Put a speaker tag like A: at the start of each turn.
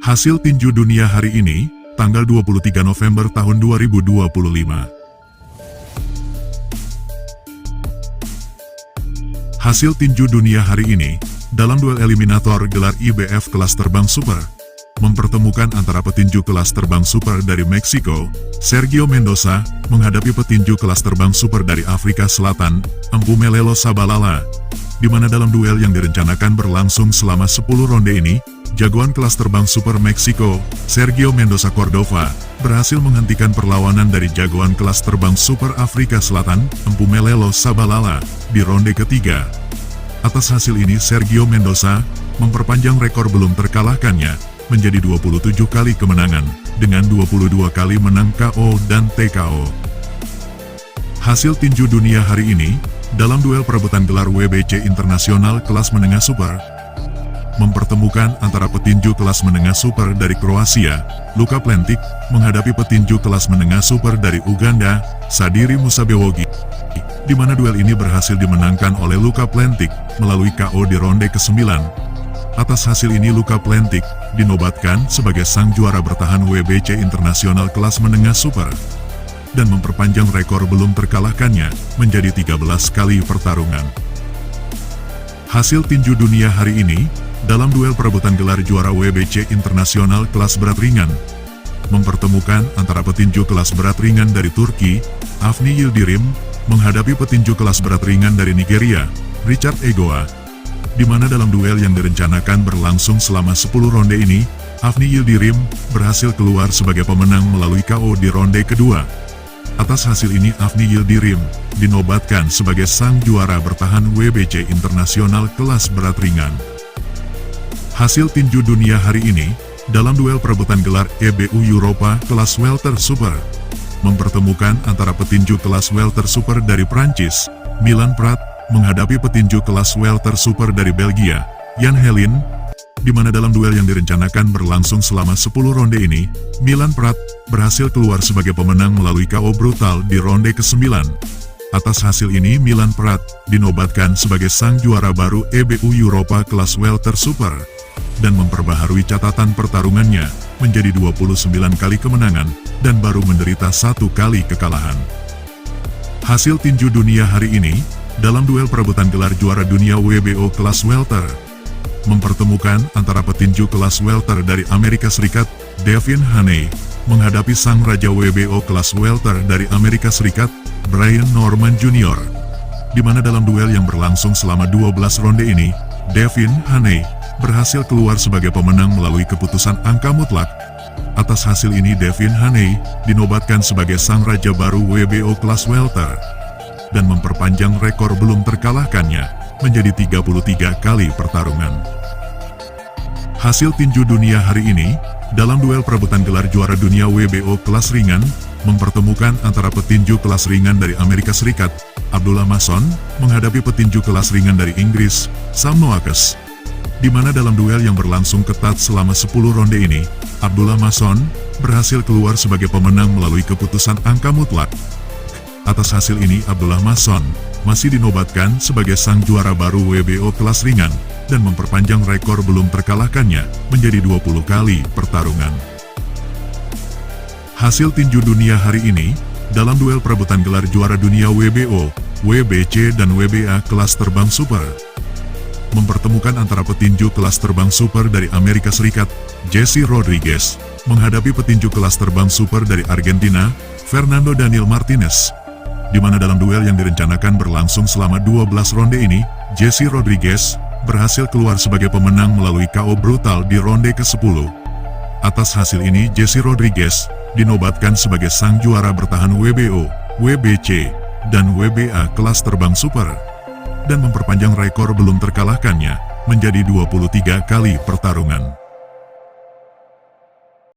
A: Hasil tinju dunia hari ini, tanggal 23 November tahun 2025. Hasil tinju dunia hari ini, dalam duel eliminator gelar IBF kelas terbang super, mempertemukan antara petinju kelas terbang super dari Meksiko, Sergio Mendoza, menghadapi petinju kelas terbang super dari Afrika Selatan, Mpumelelo Shabalala, di mana dalam duel yang direncanakan berlangsung selama 10 ronde ini, jagoan kelas terbang super Meksiko, Sergio Mendoza Cordova, berhasil menghentikan perlawanan dari jagoan kelas terbang super Afrika Selatan, Mpumelelo Shabalala, di ronde ketiga. Atas hasil ini Sergio Mendoza memperpanjang rekor belum terkalahkannya menjadi 27 kali kemenangan, dengan 22 kali menang KO dan TKO. Hasil tinju dunia hari ini, dalam duel perebutan gelar WBC Internasional kelas menengah super, mempertemukan antara petinju kelas menengah super dari Kroasia, Luka Plentic, menghadapi petinju kelas menengah super dari Uganda, Sadiri Musabewogi, di mana duel ini berhasil dimenangkan oleh Luka Plentic melalui KO di ronde ke-9. Atas hasil ini Luka Plentic dinobatkan sebagai sang juara bertahan WBC Internasional kelas menengah super dan memperpanjang rekor belum terkalahkannya menjadi 13 kali pertarungan. Hasil tinju dunia hari ini, dalam duel perebutan gelar juara WBC Internasional kelas berat ringan, mempertemukan antara petinju kelas berat ringan dari Turki, Avni Yildirim, menghadapi petinju kelas berat ringan dari Nigeria, Richard Egoa, di mana dalam duel yang direncanakan berlangsung selama 10 ronde ini, Avni Yildirim berhasil keluar sebagai pemenang melalui KO di ronde kedua. Atas hasil ini Avni Yildirim dinobatkan sebagai sang juara bertahan WBC Internasional kelas berat ringan. Hasil tinju dunia hari ini, dalam duel perebutan gelar EBU Europa kelas welter super, mempertemukan antara petinju kelas welter super dari Prancis, Milan Prat, menghadapi petinju kelas welter super dari Belgia, Jan Helin, di mana dalam duel yang direncanakan berlangsung selama 10 ronde ini, Milan Prat berhasil keluar sebagai pemenang melalui KO brutal di ronde ke-9. Atas hasil ini Milan Prat dinobatkan sebagai sang juara baru EBU Europa kelas welter super, dan memperbaharui catatan pertarungannya menjadi 29 kali kemenangan, dan baru menderita 1 kali kekalahan. Hasil tinju dunia hari ini, dalam duel perebutan gelar juara dunia WBO kelas welter, mempertemukan antara petinju kelas welter dari Amerika Serikat, Devin Haney, menghadapi sang raja WBO kelas welter dari Amerika Serikat, Brian Norman Jr., di mana dalam duel yang berlangsung selama 12 ronde ini, Devin Haney berhasil keluar sebagai pemenang melalui keputusan angka mutlak. Atas hasil ini Devin Haney dinobatkan sebagai sang raja baru WBO kelas welter, dan memperpanjang rekor belum terkalahkannya menjadi 33 kali pertarungan. Hasil tinju dunia hari ini, dalam duel perebutan gelar juara dunia WBO kelas ringan, mempertemukan antara petinju kelas ringan dari Amerika Serikat, Abdullah Mason, menghadapi petinju kelas ringan dari Inggris, Sam Noakes, di mana dalam duel yang berlangsung ketat selama 10 ronde ini, Abdullah Mason berhasil keluar sebagai pemenang melalui keputusan angka mutlak. Atas hasil ini Abdullah Mason masih dinobatkan sebagai sang juara baru WBO kelas ringan, dan memperpanjang rekor belum terkalahkannya menjadi 20 kali pertarungan. Hasil tinju dunia hari ini, dalam duel perebutan gelar juara dunia WBO, WBC dan WBA kelas terbang super, mempertemukan antara petinju kelas terbang super dari Amerika Serikat, Jesse Rodriguez, menghadapi petinju kelas terbang super dari Argentina, Fernando Daniel Martinez, di mana dalam duel yang direncanakan berlangsung selama 12 ronde ini, Jesse Rodriguez berhasil keluar sebagai pemenang melalui KO brutal di ronde ke-10. Atas hasil ini Jesse Rodriguez dinobatkan sebagai sang juara bertahan WBO, WBC, dan WBA kelas terbang super, dan memperpanjang rekor belum terkalahkannya menjadi 23 kali pertarungan.